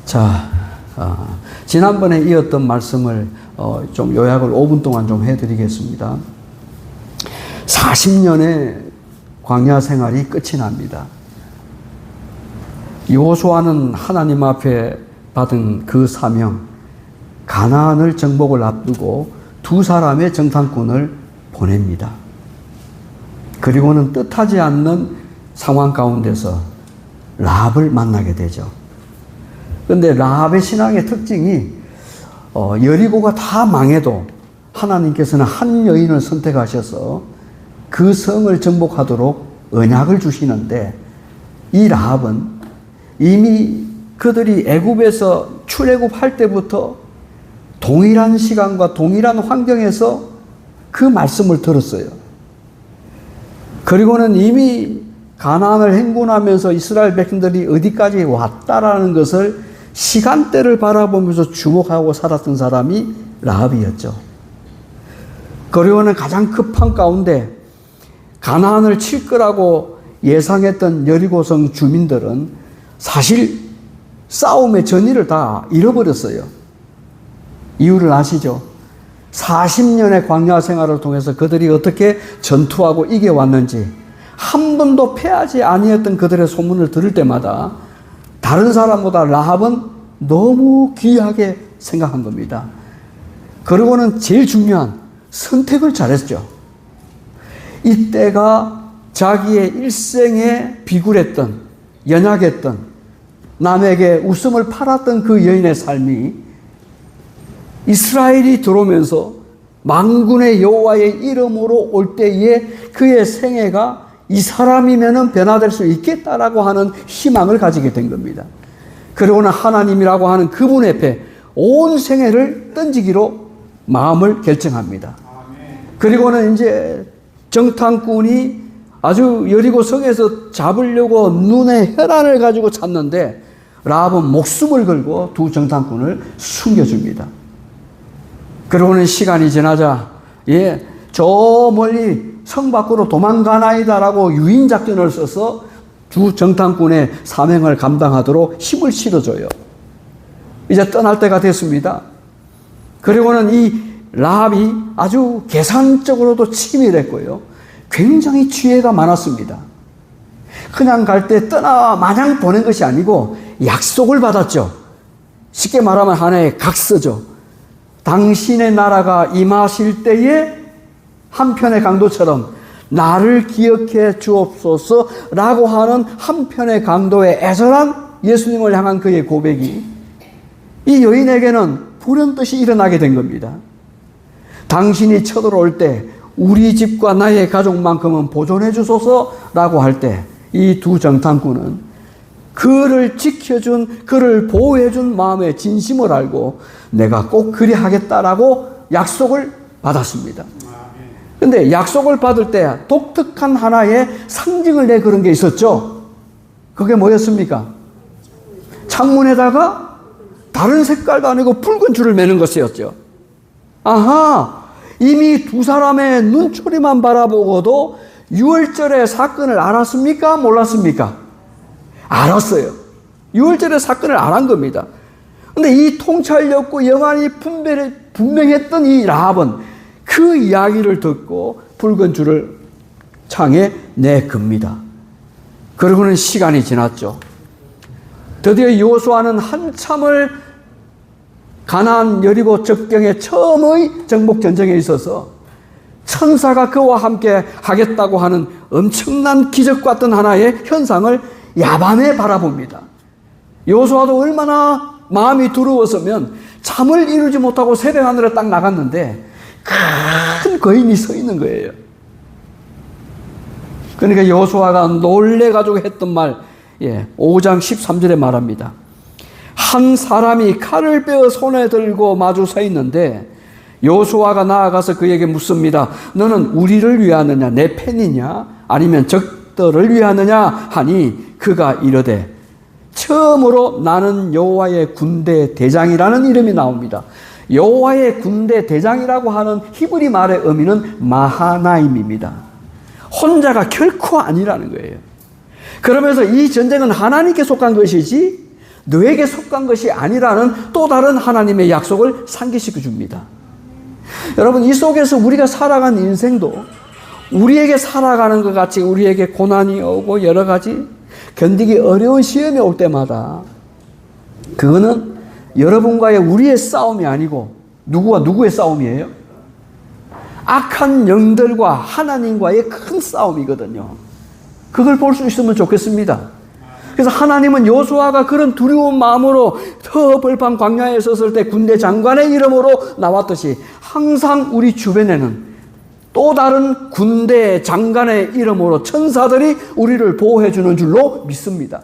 자, 지난번에 이었던 말씀을 좀 요약을 5분 동안 좀 해드리겠습니다. 40년의 광야 생활이 끝이 납니다. 여호수아는 하나님 앞에 받은 그 사명, 가나안을 정복을 앞두고 두 사람의 정탐꾼을 보냅니다. 그리고는 뜻하지 않는 상황 가운데서 라합을 만나게 되죠. 그런데 라합의 신앙의 특징이 여리고가 다 망해도 하나님께서는 한 여인을 선택하셔서 그 성을 정복하도록 언약을 주시는데, 이 라합은 이미 그들이 애굽에서 출애굽할 때부터 동일한 시간과 동일한 환경에서 그 말씀을 들었어요. 그리고는 이미 가나안을 행군하면서 이스라엘 백성들이 어디까지 왔다라는 것을 시간대를 바라보면서 주목하고 살았던 사람이 라합이었죠. 그리고는 가장 급한 가운데 가나안을 칠 거라고 예상했던 여리고성 주민들은 사실 싸움의 전의를 다 잃어버렸어요. 이유를 아시죠? 40년의 광야 생활을 통해서 그들이 어떻게 전투하고 이겨왔는지 한 번도 패하지 아니했던 그들의 소문을 들을 때마다 다른 사람보다 라합은 너무 귀하게 생각한 겁니다. 그리고는 제일 중요한 선택을 잘했죠. 이때가 자기의 일생에 비굴했던, 연약했던, 남에게 웃음을 팔았던 그 여인의 삶이 이스라엘이 들어오면서 만군의 여호와의 이름으로 올 때에 그의 생애가 이 사람이면은 변화될 수 있겠다라고 하는 희망을 가지게 된 겁니다. 그리고는 하나님이라고 하는 그분 앞에 온 생애를 던지기로 마음을 결정합니다. 그리고는 이제 정탐꾼이 아주 여리고 성에서 잡으려고 눈에 혈안을 가지고 찾는데 라합은 목숨을 걸고 두 정탐꾼을 숨겨줍니다. 그러고는 시간이 지나자 저 멀리 성 밖으로 도망가나이다라고 유인 작전을 써서 두 정탐꾼의 사명을 감당하도록 힘을 실어줘요. 이제 떠날 때가 됐습니다. 그리고는 이 라합이 아주 계산적으로도 치밀했고요, 굉장히 지혜가 많았습니다. 그냥 갈 때 떠나 마냥 보낸 것이 아니고 약속을 받았죠. 쉽게 말하면 하나의 각서죠. 당신의 나라가 임하실 때에 한편의 강도처럼 나를 기억해 주옵소서 라고 하는 한편의 강도의 애절한 예수님을 향한 그의 고백이 이 여인에게는 불현듯이 일어나게 된 겁니다. 당신이 쳐들어올 때 우리 집과 나의 가족만큼은 보존해 주소서 라고 할 때 이 두 정탐꾼은 그를 지켜준, 그를 보호해준 마음의 진심을 알고 내가 꼭 그리 하겠다라고 약속을 받았습니다. 그런데 약속을 받을 때 독특한 하나의 상징을 내 그런 게 있었죠. 그게 뭐였습니까? 창문에다가 다른 색깔도 아니고 붉은 줄을 매는 것이었죠. 아하, 이미 두 사람의 눈초리만 바라보고도 유월절의 사건을 알았습니까? 몰랐습니까? 알았어요. 유월절의 사건을 알은 겁니다. 그런데 이 통찰력과 영안이 분명했던 이 라합은 그 이야기를 듣고 붉은 줄을 창에 내겁니다. 그러고는 시간이 지났죠. 드디어 여호수아는 한참을 가나안 여리고 접경의 처음의 정복 전쟁에 있어서 천사가 그와 함께 하겠다고 하는 엄청난 기적 같은 하나의 현상을 야밤에 바라봅니다. 여호수아도 얼마나 마음이 두려웠으면 잠을 이루지 못하고 새벽 하늘에 딱 나갔는데 큰 거인이 서 있는 거예요. 그러니까 여호수아가 놀래가지고 했던 말, 5장 13절에 말합니다. 한 사람이 칼을 빼어 손에 들고 마주 서 있는데 여호수아가 나아가서 그에게 묻습니다. 너는 우리를 위하느냐, 내 편이냐, 아니면 적들을 위하느냐 하니 그가 이르되 처음으로 나는 여호와의 군대 대장이라는 이름이 나옵니다. 여호와의 군대 대장이라고 하는 히브리 말의 의미는 마하나임입니다. 혼자가 결코 아니라는 거예요. 그러면서 이 전쟁은 하나님께 속한 것이지 너에게 속한 것이 아니라는 또 다른 하나님의 약속을 상기시켜 줍니다. 여러분, 이 속에서 우리가 살아간 인생도 우리에게 살아가는 것 같이 우리에게 고난이 오고 여러 가지 견디기 어려운 시험이 올 때마다 그거는 여러분과의 우리의 싸움이 아니고 누구와 누구의 싸움이에요? 악한 영들과 하나님과의 큰 싸움이거든요. 그걸 볼 수 있으면 좋겠습니다. 그래서 하나님은 여호수아가 그런 두려운 마음으로 저 벌판 광야에 섰을 때 군대 장관의 이름으로 나왔듯이 항상 우리 주변에는 또 다른 군대 장관의 이름으로 천사들이 우리를 보호해 주는 줄로 믿습니다.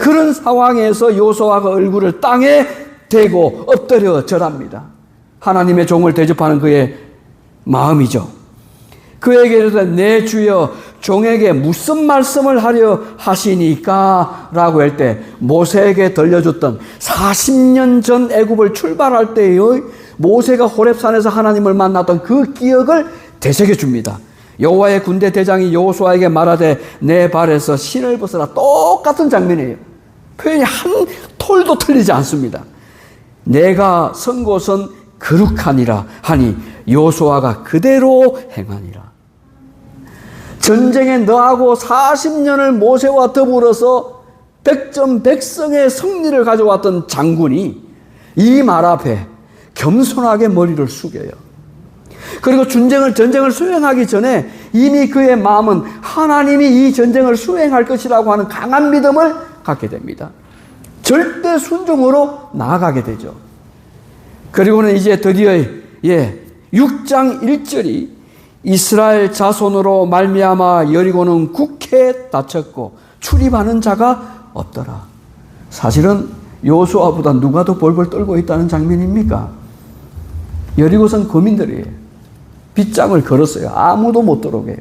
그런 상황에서 여호수아가 얼굴을 땅에 대고 엎드려 절합니다. 하나님의 종을 대접하는 그의 마음이죠. 그에게 이르되 내 주여 종에게 무슨 말씀을 하려 하시니까 라고 할 때 모세에게 들려줬던 40년 전 애굽을 출발할 때의 모세가 호렙산에서 하나님을 만났던 그 기억을 되새겨 줍니다. 여호와의 군대 대장이 여호수아에게 말하되 내 발에서 신을 벗어라. 똑같은 장면이에요. 표현이 한 톨도 틀리지 않습니다. 내가 선 곳은 거룩하니라 하니 여호수아가 그대로 행하니라. 전쟁에 너하고 40년을 모세와 더불어서 백전백승의 승리를 가져왔던 장군이 이 말 앞에 겸손하게 머리를 숙여요. 그리고 전쟁을 수행하기 전에 이미 그의 마음은 하나님이 이 전쟁을 수행할 것이라고 하는 강한 믿음을 갖게 됩니다. 절대 순종으로 나아가게 되죠. 그리고는 이제 드디어 6장 1절이 이스라엘 자손으로 말미암아 여리고는 굳게 닫혔고 출입하는 자가 없더라. 사실은 여호수아보다 누가 더 벌벌 떨고 있다는 장면입니까? 여리고성 거민들이에요. 빗장을 걸었어요. 아무도 못 들어오게 해요.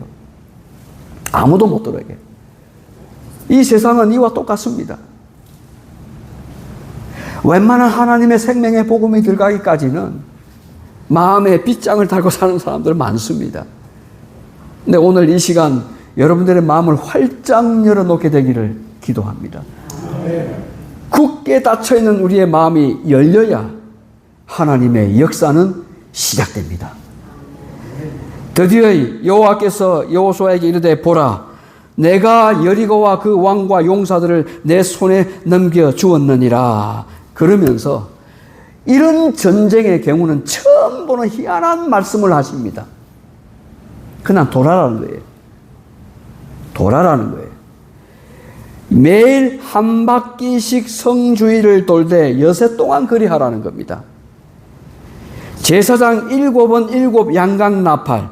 아무도 못 들어오게 해요. 이 세상은 이와 똑같습니다. 웬만한 하나님의 생명의 복음이 들어가기까지는 마음에 빗장을 달고 사는 사람들 많습니다. 근데 오늘 이 시간 여러분들의 마음을 활짝 열어놓게 되기를 기도합니다. 굳게 닫혀있는 우리의 마음이 열려야 하나님의 역사는 시작됩니다. 드디어 여호와께서 여호수아에게 이르되 보라 내가 여리고와 그 왕과 용사들을 내 손에 넘겨주었느니라. 그러면서 이런 전쟁의 경우는 처음 보는 희한한 말씀을 하십니다. 그냥 돌아라는 거예요. 돌아라는 거예요. 매일 한 바퀴씩 성주위를 돌되 여세 동안 그리하라는 겁니다. 제사장 7번 7 양각 나팔,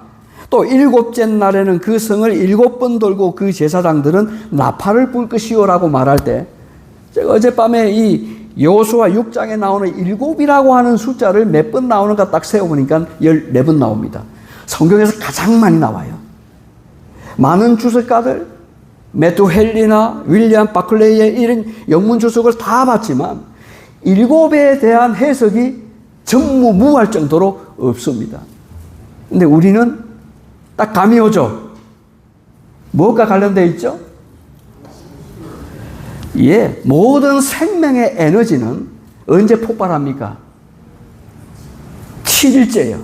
또 7째 날에는 그 성을 7번 돌고 그 제사장들은 나팔을 불 것이요라고 말할 때 제가 어젯밤에 이 여호수아 6장에 나오는 7이라고 하는 숫자를 몇 번 나오는가 딱 세어보니까 14번 나옵니다. 성경에서 가장 많이 나와요. 많은 주석가들, 매튜 헨리나 윌리엄 바클레이의 이런 영문 주석을 다 봤지만 7에 대한 해석이 전무후무할 정도로 없습니다. 근데 우리는 딱 감이 오죠? 무엇과 관련되어 있죠? 모든 생명의 에너지는 언제 폭발합니까? 7일째요.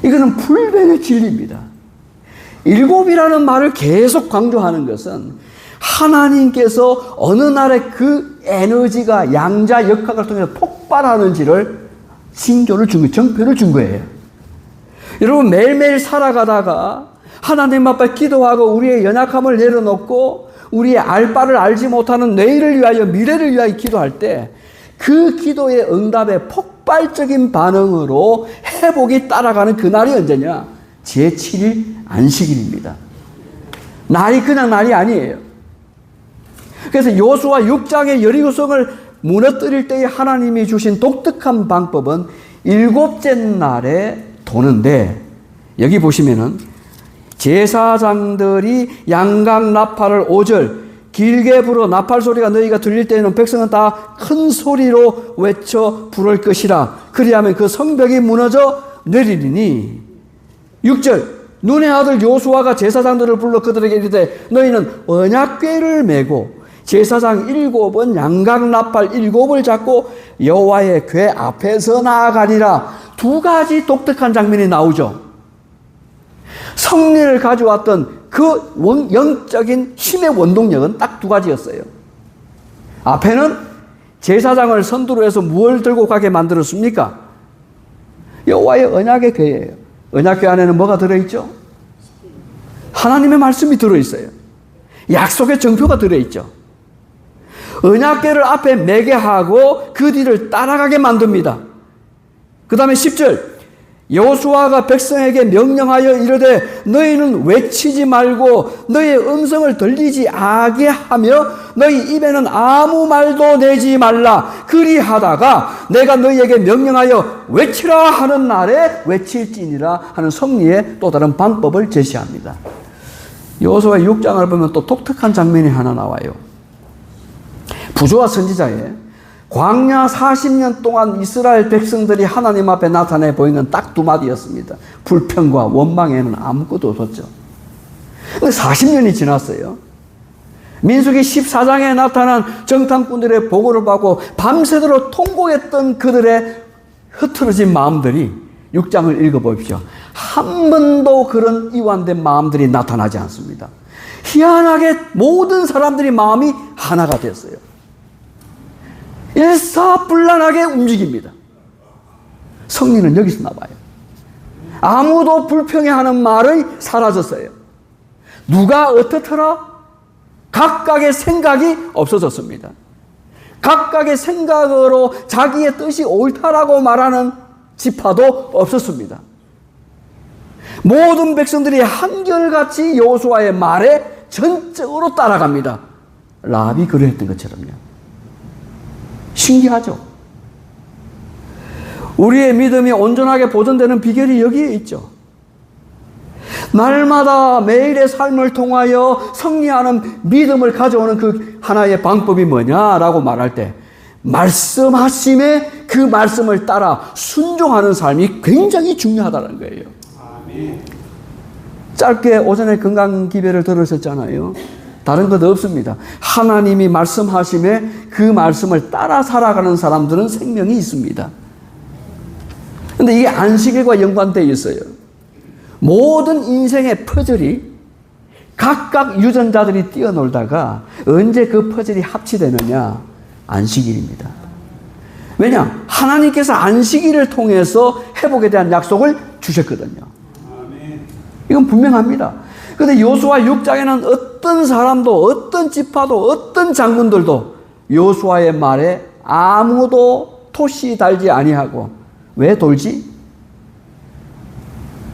이거는 불변의 진리입니다. 7이라는 말을 계속 강조하는 것은 하나님께서 어느 날에 그 에너지가 양자 역학을 통해서 폭발하는지를 징조를 준 거예요. 정표를 준 거예요. 여러분 매일매일 살아가다가 하나님 앞에 기도하고 우리의 연약함을 내려놓고 우리의 알 바를 알지 못하는 내일을 위하여 미래를 위하여 기도할 때 그 기도의 응답의 폭발적인 반응으로 회복이 따라가는 그날이 언제냐? 제7일 안식일입니다. 날이 그냥 날이 아니에요. 그래서 여호수아 6장의 여리고성을 무너뜨릴 때에 하나님이 주신 독특한 방법은 7째 날에 도는데 여기 보시면은 제사장들이 양각 나팔을 5절 길게 불어 나팔 소리가 너희가 들릴 때에는 백성은 다 큰 소리로 외쳐 부를 것이라. 그리하면 그 성벽이 무너져 내리리니 6절 눈의 아들 여호수아가 제사장들을 불러 그들에게 이르되 너희는 언약궤를 메고 제사장 7은 양각나팔 7을 잡고 여호와의 궤 앞에서 나아가리라. 두 가지 독특한 장면이 나오죠. 성리를 가져왔던 그 영적인 힘의 원동력은 딱 두 가지였어요. 앞에는 제사장을 선두로 해서 무엇을 들고 가게 만들었습니까? 여호와의 언약의 궤예요. 언약궤 안에는 뭐가 들어있죠? 하나님의 말씀이 들어있어요. 약속의 정표가 들어있죠. 언약궤를 앞에 매게 하고 그 뒤를 따라가게 만듭니다. 그 다음에 10절, 여호수아가 백성에게 명령하여 이르되 너희는 외치지 말고 너희의 음성을 들리지 아게 하며 너희 입에는 아무 말도 내지 말라. 그리하다가 내가 너희에게 명령하여 외치라 하는 날에 외칠지니라 하는 성리의 또 다른 방법을 제시합니다. 여호수아 6장을 보면 또 독특한 장면이 하나 나와요. 부조와 선지자의 광야 40년 동안 이스라엘 백성들이 하나님 앞에 나타내 보이는 딱 두 마디였습니다. 불평과 원망에는 아무것도 없었죠. 근데 40년이 지났어요. 민수기 14장에 나타난 정탐꾼들의 보고를 받고 밤새도록 통곡했던 그들의 흐트러진 마음들이 6장을 읽어보십시오. 한 번도 그런 이완된 마음들이 나타나지 않습니다. 희한하게 모든 사람들이 마음이 하나가 됐어요. 일사불란하게 움직입니다. 성리는 여기서 나와요. 아무도 불평해하는 말이 사라졌어요. 누가 어떻더라? 각각의 생각이 없어졌습니다. 각각의 생각으로 자기의 뜻이 옳다라고 말하는 지파도 없었습니다. 모든 백성들이 한결같이 여호수아의 말에 전적으로 따라갑니다. 라합이 그러했던 것처럼요. 신기하죠? 우리의 믿음이 온전하게 보존되는 비결이 여기에 있죠. 날마다 매일의 삶을 통하여 승리하는 믿음을 가져오는 그 하나의 방법이 뭐냐라고 말할 때 말씀하심에 그 말씀을 따라 순종하는 삶이 굉장히 중요하다는 거예요. 아멘. 짧게 오전에 건강 기별을 들으셨잖아요. 다른 것 없습니다. 하나님이 말씀하심에 그 말씀을 따라 살아가는 사람들은 생명이 있습니다. 그런데 이게 안식일과 연관되어 있어요. 모든 인생의 퍼즐이 각각 유전자들이 뛰어놀다가 언제 그 퍼즐이 합치되느냐? 안식일입니다. 왜냐? 하나님께서 안식일을 통해서 회복에 대한 약속을 주셨거든요. 이건 분명합니다. 그런데 여호수아 6장에는 어떤 사람도 어떤 지파도 어떤 장군들도 여호수아의 말에 아무도 토시 달지 아니하고 왜 돌지?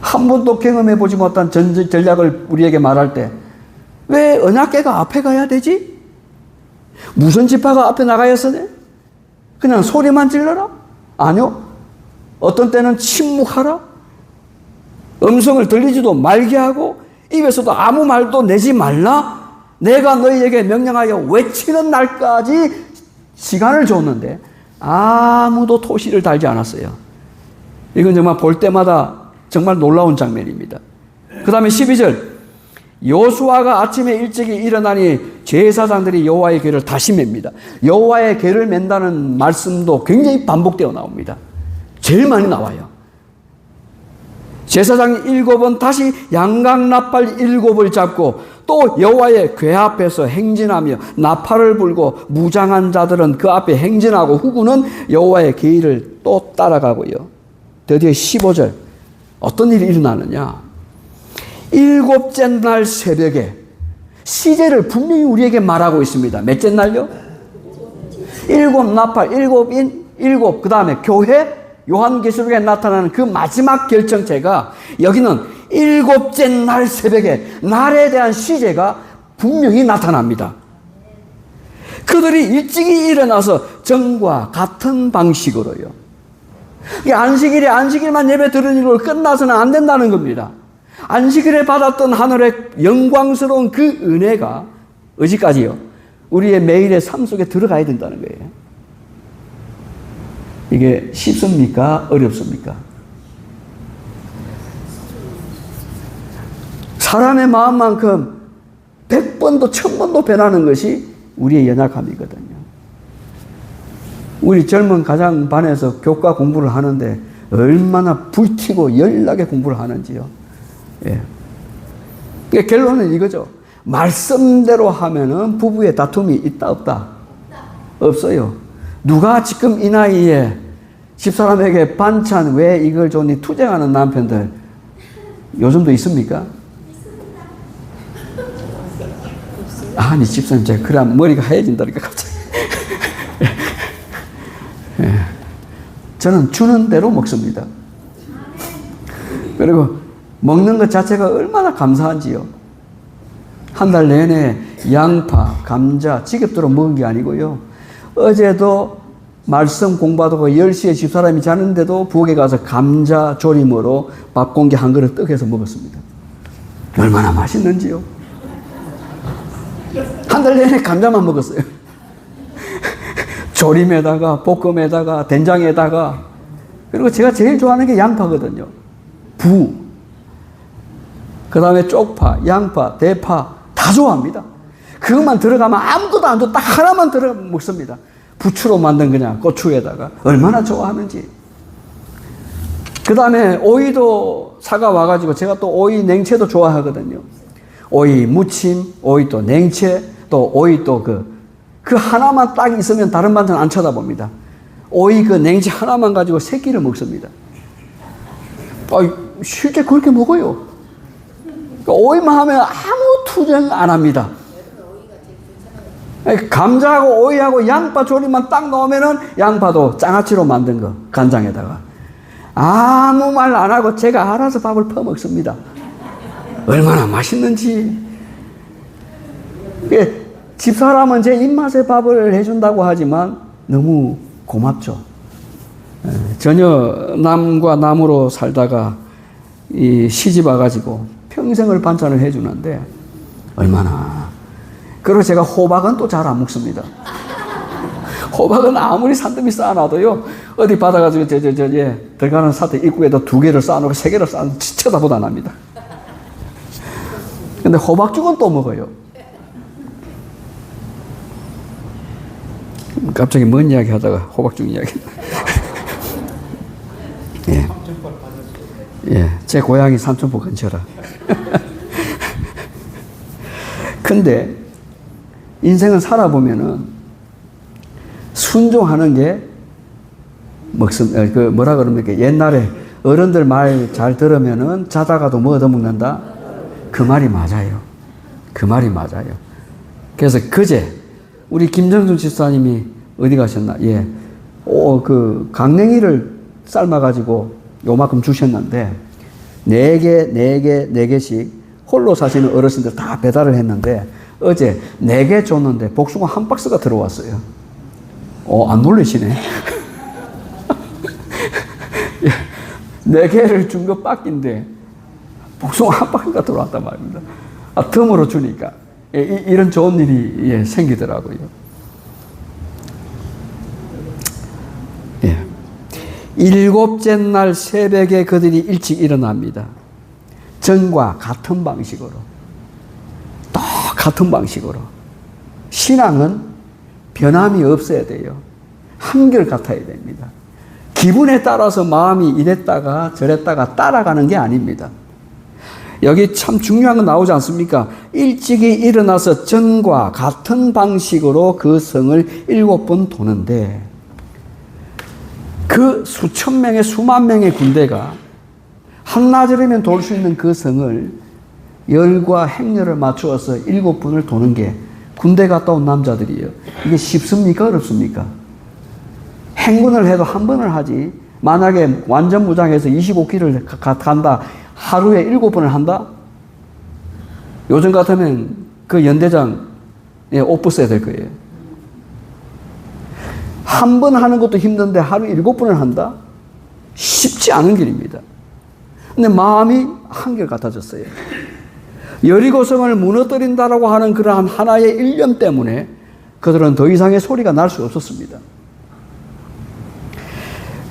한 번도 경험해보지 못한 전략을 우리에게 말할 때 왜 언약궤가 앞에 가야 되지? 무슨 지파가 앞에 나가야 쓰네? 그냥 소리만 질러라? 아니요. 어떤 때는 침묵하라? 음성을 들리지도 말게 하고 입에서도 아무 말도 내지 말라? 내가 너희에게 명령하여 외치는 날까지 시간을 줬는데 아무도 토시를 달지 않았어요. 이건 정말 볼 때마다 정말 놀라운 장면입니다. 그 다음에 12절 여호수아가 아침에 일찍이 일어나니 제사장들이 여호와의 궤를 다시 맵니다. 여호와의 궤를 맨다는 말씀도 굉장히 반복되어 나옵니다. 제일 많이 나와요. 제사장 7은 다시 양각나팔 7을 잡고 또 여호와의 궤 앞에서 행진하며 나팔을 불고 무장한 자들은 그 앞에 행진하고 후군은 여호와의 궤를 또 따라가고요. 드디어 15절 어떤 일이 일어나느냐? 7째 날 새벽에 시제를 분명히 우리에게 말하고 있습니다. 몇째 날요? 7 나팔, 7인 7, 그 다음에 교회, 요한계시록에 나타나는 그 마지막 결정체가 여기는 7째 날 새벽에 날에 대한 시제가 분명히 나타납니다. 그들이 일찍이 일어나서 전과 같은 방식으로요. 안식일에 안식일만 예배 드리는 걸 끝나서는 안 된다는 겁니다. 안식일에 받았던 하늘의 영광스러운 그 은혜가 어디까지요? 우리의 매일의 삶 속에 들어가야 된다는 거예요. 이게 쉽습니까? 어렵습니까? 사람의 마음만큼 100번도 1000번도 변하는 것이 우리의 연약함이거든요. 우리 젊은 가장 반에서 교과 공부를 하는데 얼마나 불튀고 열나게 공부를 하는지요. 예. 그러니까 결론은 이거죠. 말씀대로 하면은 부부의 다툼이 있다 없다? 없어요. 누가 지금 이 나이에 집사람에게 반찬 왜 이걸 줬니 투쟁하는 남편들 요즘도 있습니까? 아니 집사님 제가 그럼 머리가 하얘진다니까 갑자기. 예. 저는 주는 대로 먹습니다. 그리고 먹는 것 자체가 얼마나 감사한지요. 한 달 내내 양파, 감자, 지겹도록 먹은 게 아니고요. 어제도 말씀 공부하다가 10시에 집사람이 자는데도 부엌에 가서 감자 조림으로 밥 공기 한 그릇 떡해서 먹었습니다. 얼마나 맛있는지요. 한 달 내내 감자만 먹었어요. 조림에다가 볶음에다가 된장에다가. 그리고 제가 제일 좋아하는 게 양파거든요. 부, 그 다음에 쪽파, 양파, 대파 다 좋아합니다. 그것만 들어가면 아무것도 안 줘. 딱 하나만 들어 먹습니다. 부추로 만든 그냥 고추에다가 얼마나 좋아하는지. 그 다음에 오이도 사가 와가지고 제가 또 오이 냉채도 좋아하거든요. 오이 무침, 오이 또 냉채, 또 오이 또 그 하나만 딱 있으면 다른 반찬 안 쳐다봅니다. 오이 그 냉채 하나만 가지고 3끼를 먹습니다. 실제 그렇게 먹어요. 오이만 하면 아무 투정 안 합니다. 감자하고 오이하고 양파 조림만 딱 넣으면은 양파도 장아찌로 만든 거 간장에다가 아무 말 안 하고 제가 알아서 밥을 퍼먹습니다. 얼마나 맛있는지. 집사람은 제 입맛에 밥을 해준다고 하지만 너무 고맙죠. 전혀 남과 남으로 살다가 시집 와가지고 평생을 반찬을 해주는데 얼마나. 그리고 제가 호박은 또 잘 안 먹습니다. 호박은 아무리 산더미 쌓아놔도요, 어디 받아가지고 들어가는 사태 입구에다 2개를 쌓아놓고 3개를 쌓아놓고 쳐다보도 안 합니다. 근데 호박죽은 또 먹어요. 갑자기 뭔 이야기 하다가 호박죽 이야기. 예. 예. 제 고향이 삼천포 근처라. 근데 인생은 살아보면은 순종하는 게 뭐라 그럽니까? 옛날에 어른들 말 잘 들으면은 자다가도 뭐 얻어먹는다? 그 말이 맞아요. 그 말이 맞아요. 그래서 그제 우리 김정준 집사님이 어디 가셨나? 예. 강냉이를 삶아가지고 요만큼 주셨는데 4개씩 홀로 사시는 어르신들 다 배달을 했는데 어제 4개 줬는데 복숭아 한 박스가 들어왔어요. 안 놀라시네. 4개를 준 거 빡인데 복숭아 한 박스가 들어왔단 말입니다. 틈으로 주니까. 이런 좋은 일이 생기더라고요. 예. 7째 날 새벽에 그들이 일찍 일어납니다. 전과 같은 방식으로. 똑같은 방식으로. 신앙은 변함이 없어야 돼요. 한결같아야 됩니다. 기분에 따라서 마음이 이랬다가 저랬다가 따라가는 게 아닙니다. 여기 참 중요한 거 나오지 않습니까? 일찍이 일어나서 전과 같은 방식으로 그 성을 7번 도는데 그 수천 명의 수만 명의 군대가 한나절이면 돌 수 있는 그 성을 열과 행렬을 맞추어서 7번을 도는 게 군대 갔다 온 남자들이에요. 이게 쉽습니까? 어렵습니까? 행군을 해도 한 번을 하지. 만약에 완전 무장해서 25km를 간다. 하루에 7번을 한다? 요즘 같으면 그 연대장 옷 벗어야 될 거예요. 한 번 하는 것도 힘든데 하루 7번을 한다? 쉽지 않은 길입니다. 근데 마음이 한결같아졌어요. 여리고성을 무너뜨린다라고 하는 그러한 하나의 일념 때문에 그들은 더 이상의 소리가 날 수 없었습니다.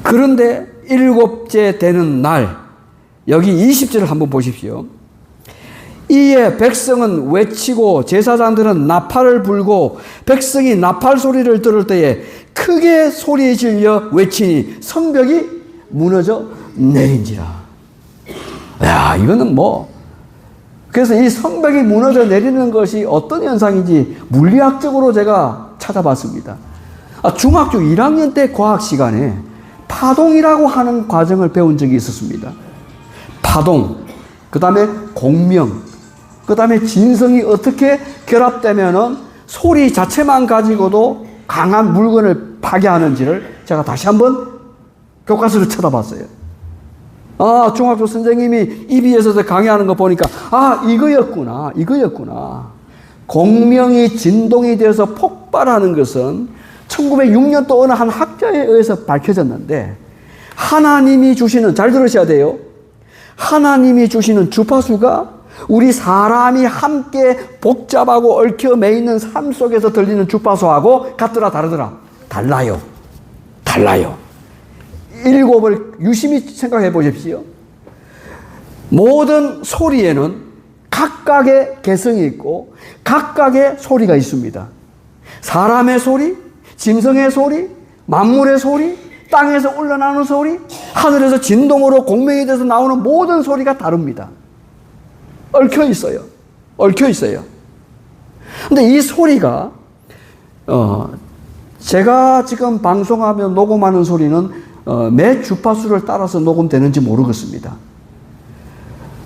그런데 7째 되는 날, 여기 20절을 한번 보십시오. 이에 백성은 외치고 제사장들은 나팔을 불고 백성이 나팔 소리를 들을 때에 크게 소리 질려 외치니 성벽이 무너져 내린지라. 야, 이거는 그래서 이 성벽이 무너져 내리는 것이 어떤 현상인지 물리학적으로 제가 찾아봤습니다. 중학교 1학년 때 과학 시간에 파동이라고 하는 과정을 배운 적이 있었습니다. 파동, 그 다음에 공명, 그 다음에 진성이 어떻게 결합되면은 소리 자체만 가지고도 강한 물건을 파괴하는지를 제가 다시 한번 교과서를 쳐다봤어요. 중학교 선생님이 EBS에서 강의하는 거 보니까, 이거였구나. 공명이 진동이 되어서 폭발하는 것은 1906년도 어느 한 학자에 의해서 밝혀졌는데, 하나님이 주시는, 잘 들으셔야 돼요. 하나님이 주시는 주파수가 우리 사람이 함께 복잡하고 얽혀 매이는 삶 속에서 들리는 주파수하고 같더라, 다르더라? 달라요. 7을 유심히 생각해 보십시오. 모든 소리에는 각각의 개성이 있고 각각의 소리가 있습니다. 사람의 소리, 짐승의 소리, 만물의 소리, 땅에서 올라나오는 소리, 하늘에서 진동으로 공명이 돼서 나오는 모든 소리가 다릅니다. 얽혀 있어요. 근데 이 소리가 제가 지금 방송하며 녹음하는 소리는 매 주파수를 따라서 녹음되는지 모르겠습니다.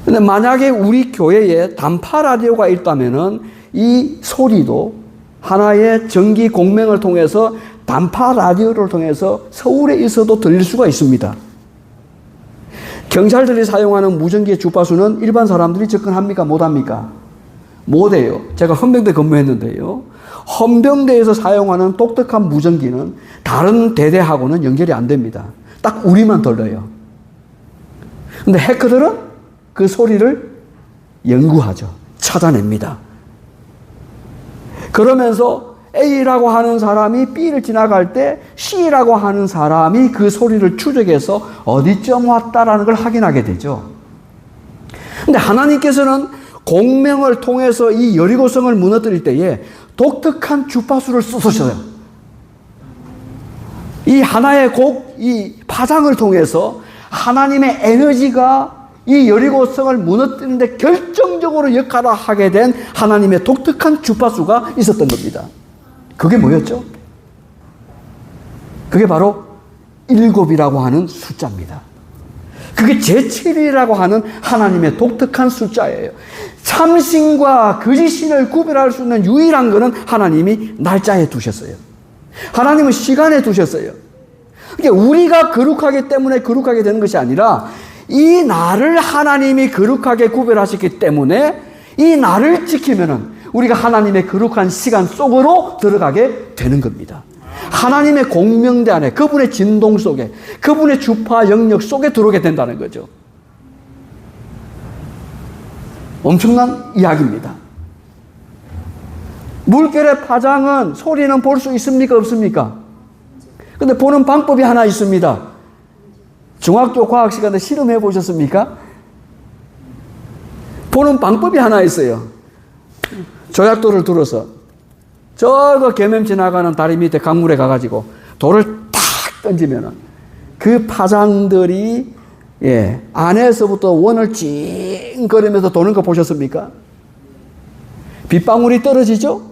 근데 만약에 우리 교회에 단파 라디오가 있다면은 이 소리도 하나의 전기 공명을 통해서 단파 라디오를 통해서 서울에 있어도 들릴 수가 있습니다. 경찰들이 사용하는 무전기의 주파수는 일반 사람들이 접근합니까? 못합니까? 못해요. 제가 헌병대 근무했는데요. 헌병대에서 사용하는 독특한 무전기는 다른 대대하고는 연결이 안 됩니다. 딱 우리만 들려요. 근데 해커들은 그 소리를 연구하죠. 찾아냅니다. 그러면서 A라고 하는 사람이 B를 지나갈 때 C라고 하는 사람이 그 소리를 추적해서 어디쯤 왔다라는 걸 확인하게 되죠. 근데 하나님께서는 공명을 통해서 이 여리고성을 무너뜨릴 때에 독특한 주파수를 쓰셨어요. 이 하나의 이 파장을 통해서 하나님의 에너지가 이 여리고성을 무너뜨리는데 결정적으로 역할을 하게 된 하나님의 독특한 주파수가 있었던 겁니다. 그게 뭐였죠? 그게 바로 7이라고 하는 숫자입니다. 그게 제7이라고 하는 하나님의 독특한 숫자예요. 참신과 거짓신을 구별할 수 있는 유일한 것은 하나님이 날짜에 두셨어요. 하나님은 시간에 두셨어요. 그러니까 우리가 거룩하기 때문에 거룩하게 되는 것이 아니라 이 날을 하나님이 거룩하게 구별하셨기 때문에 이 날을 지키면은 우리가 하나님의 거룩한 시간 속으로 들어가게 되는 겁니다. 하나님의 공명대 안에, 그분의 진동 속에, 그분의 주파 영역 속에 들어오게 된다는 거죠. 엄청난 이야기입니다. 물결의 파장은, 소리는 볼 수 있습니까? 없습니까? 근데 보는 방법이 하나 있습니다. 중학교 과학 시간에 실험해 보셨습니까? 보는 방법이 하나 있어요. 조약돌을 들어서 저거 계면 지나가는 다리 밑에 강물에 가가지고 돌을 탁 던지면은 그 파장들이 안에서부터 원을 찡거리면서 도는 거 보셨습니까? 빗방울이 떨어지죠?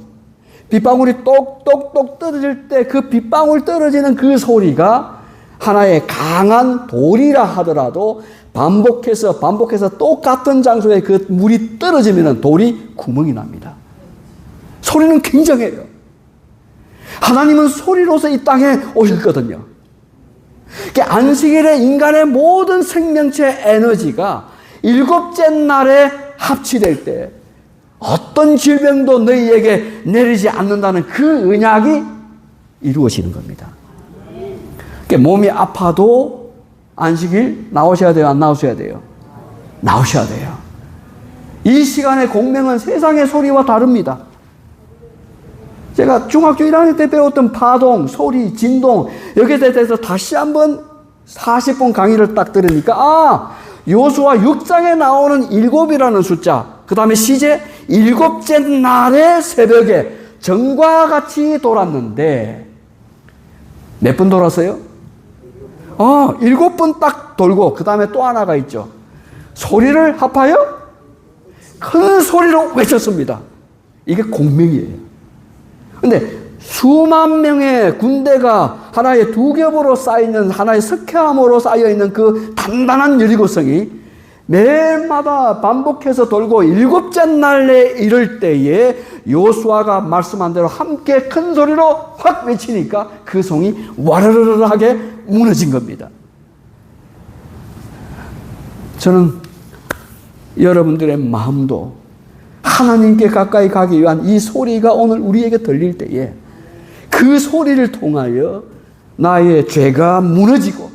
빗방울이 똑똑똑 떨어질 때 그 빗방울 떨어지는 그 소리가 하나의 강한 돌이라 하더라도 반복해서 똑같은 장소에 그 물이 떨어지면 돌이 구멍이 납니다. 소리는 굉장해요. 하나님은 소리로서 이 땅에 오셨거든요. 안식일에 인간의 모든 생명체 에너지가 7째 날에 합치될 때 어떤 질병도 너희에게 내리지 않는다는 그 언약이 이루어지는 겁니다. 몸이 아파도 안식일 나오셔야 돼요? 안 나오셔야 돼요? 나오셔야 돼요. 이 시간의 공명은 세상의 소리와 다릅니다. 제가 중학교 1학년 때 배웠던 파동, 소리, 진동, 여기에 대해서 다시 한번 40분 강의를 딱 들으니까, 요수와 6장에 나오는 7이라는 숫자, 그 다음에 시제 7째 날의 새벽에 전과 같이 돌았는데 몇 번 돌았어요? 7번 딱 돌고 그 다음에 또 하나가 있죠. 소리를 합하여 큰 소리로 외쳤습니다. 이게 공명이에요. 근데 수만 명의 군대가 하나의 두 겹으로 쌓여있는 하나의 석회암으로 쌓여있는 그 단단한 여리고성이 매일마다 반복해서 돌고 7째 날에 이를 때에 여호수아가 말씀한 대로 함께 큰 소리로 확 외치니까 그 성이 와르르르하게 무너진 겁니다. 저는 여러분들의 마음도 하나님께 가까이 가기 위한 이 소리가 오늘 우리에게 들릴 때에 그 소리를 통하여 나의 죄가 무너지고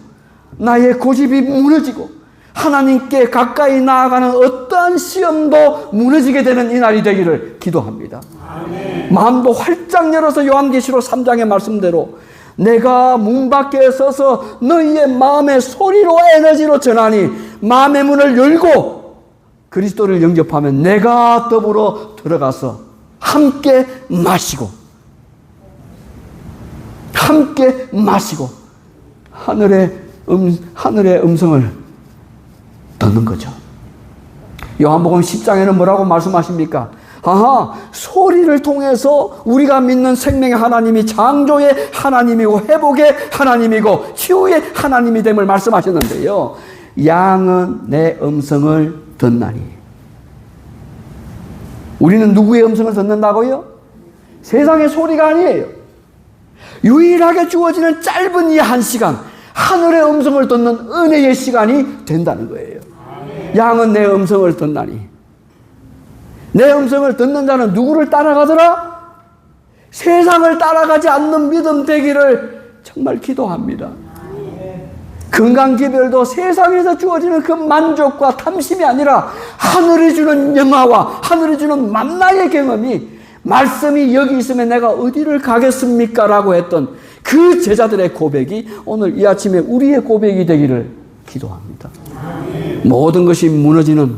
나의 고집이 무너지고 하나님께 가까이 나아가는 어떠한 시험도 무너지게 되는 이 날이 되기를 기도합니다. 아멘. 마음도 활짝 열어서 요한계시록 3장의 말씀대로 내가 문 밖에 서서 너희의 마음의 소리로 에너지로 전하니 마음의 문을 열고 그리스도를 영접하면 내가 더불어 들어가서 함께 마시고 하늘의 음성을 듣는 거죠. 요한복음 10장에는 뭐라고 말씀하십니까? 소리를 통해서 우리가 믿는 생명의 하나님이 창조의 하나님이고 회복의 하나님이고 치유의 하나님이 됨을 말씀하셨는데요. 양은 내 음성을 듣나니. 우리는 누구의 음성을 듣는다고요? 세상의 소리가 아니에요. 유일하게 주어지는 짧은 이 한 시간, 하늘의 음성을 듣는 은혜의 시간이 된다는 거예요. 양은 내 음성을 듣나니. 내 음성을 듣는 자는 누구를 따라가더라? 세상을 따라가지 않는 믿음 되기를 정말 기도합니다. 건강기별도 세상에서 주어지는 그 만족과 탐심이 아니라 하늘이 주는 영화와 하늘이 주는 만나의 경험이 말씀이 여기 있으면 내가 어디를 가겠습니까? 라고 했던 그 제자들의 고백이 오늘 이 아침에 우리의 고백이 되기를 기도합니다. 모든 것이 무너지는,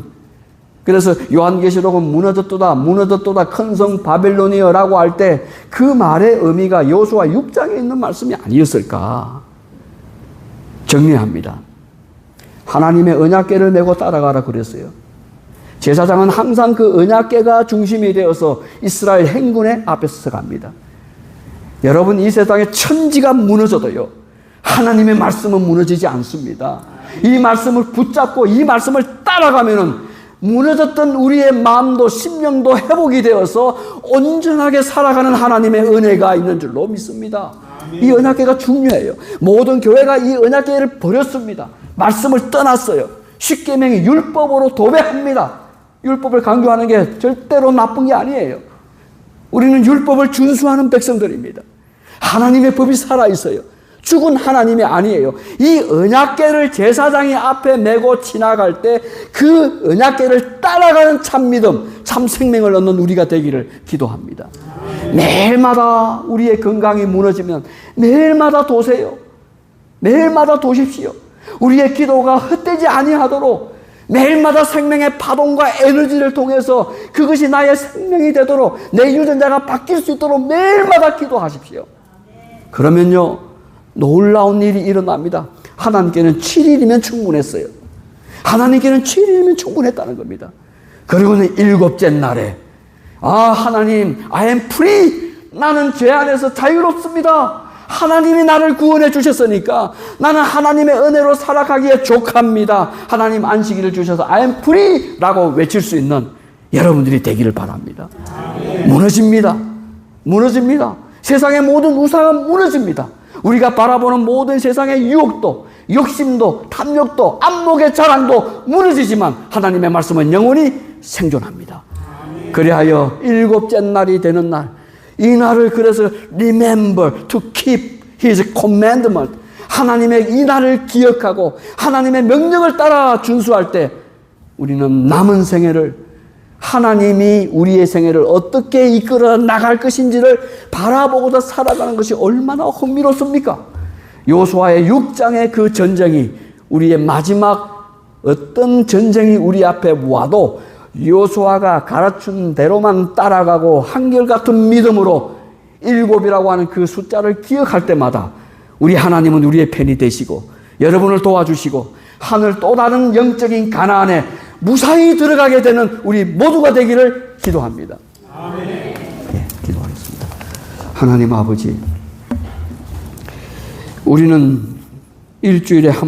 그래서 요한계시록은 무너졌도다 큰 성 바벨론이여 라고 할 때 그 말의 의미가 여호수아 6장에 있는 말씀이 아니었을까 정리합니다. 하나님의 언약궤를 메고 따라가라 그랬어요. 제사장은 항상 그 언약궤가 중심이 되어서 이스라엘 행군의 앞에서 서갑니다. 여러분, 이 세상에 천지가 무너져도요 하나님의 말씀은 무너지지 않습니다. 이 말씀을 붙잡고 이 말씀을 따라가면은 무너졌던 우리의 마음도 심령도 회복이 되어서 온전하게 살아가는 하나님의 은혜가 있는 줄로 믿습니다. 이 언약궤가 중요해요. 모든 교회가 이 언약궤를 버렸습니다. 말씀을 떠났어요. 십계명이 율법으로 도배합니다. 율법을 강조하는 게 절대로 나쁜 게 아니에요. 우리는 율법을 준수하는 백성들입니다. 하나님의 법이 살아있어요. 죽은 하나님이 아니에요. 이 언약궤를 제사장이 앞에 메고 지나갈 때 그 언약궤를 따라가는 참 믿음, 참 생명을 얻는 우리가 되기를 기도합니다. 매일마다 우리의 건강이 무너지면 매일마다 도세요. 매일마다 도십시오. 우리의 기도가 헛되지 아니하도록 매일마다 생명의 파동과 에너지를 통해서 그것이 나의 생명이 되도록 내 유전자가 바뀔 수 있도록 매일마다 기도하십시오. 그러면요 놀라운 일이 일어납니다. 하나님께는 7일이면 충분했어요. 하나님께는 7일이면 충분했다는 겁니다. 그리고는 7째 날에 하나님, I am free. 나는 죄 안에서 자유롭습니다. 하나님이 나를 구원해 주셨으니까 나는 하나님의 은혜로 살아가기에 족합니다. 하나님 안식일을 주셔서 I am free 라고 외칠 수 있는 여러분들이 되기를 바랍니다. 무너집니다. 세상의 모든 우상은 무너집니다. 우리가 바라보는 모든 세상의 유혹도, 욕심도, 탐욕도, 안목의 자랑도 무너지지만 하나님의 말씀은 영원히 생존합니다. 그리하여 7째 날이 되는 날, 이 날을 그래서 remember to keep his commandment, 하나님의 이 날을 기억하고 하나님의 명령을 따라 준수할 때 우리는 남은 생애를 하나님이 우리의 생애를 어떻게 이끌어 나갈 것인지를 바라보고서 살아가는 것이 얼마나 흥미롭습니까? 여호수아의 6장의 그 전쟁이 우리의 마지막 어떤 전쟁이 우리 앞에 와도 여호수아가 가르친 대로만 따라가고 한결같은 믿음으로 7이라고 하는 그 숫자를 기억할 때마다 우리 하나님은 우리의 편이 되시고 여러분을 도와주시고 하늘 또 다른 영적인 가나안에 무사히 들어가게 되는 우리 모두가 되기를 기도합니다. 아멘. 예, 기도하겠습니다. 하나님 아버지, 우리는 일주일에 한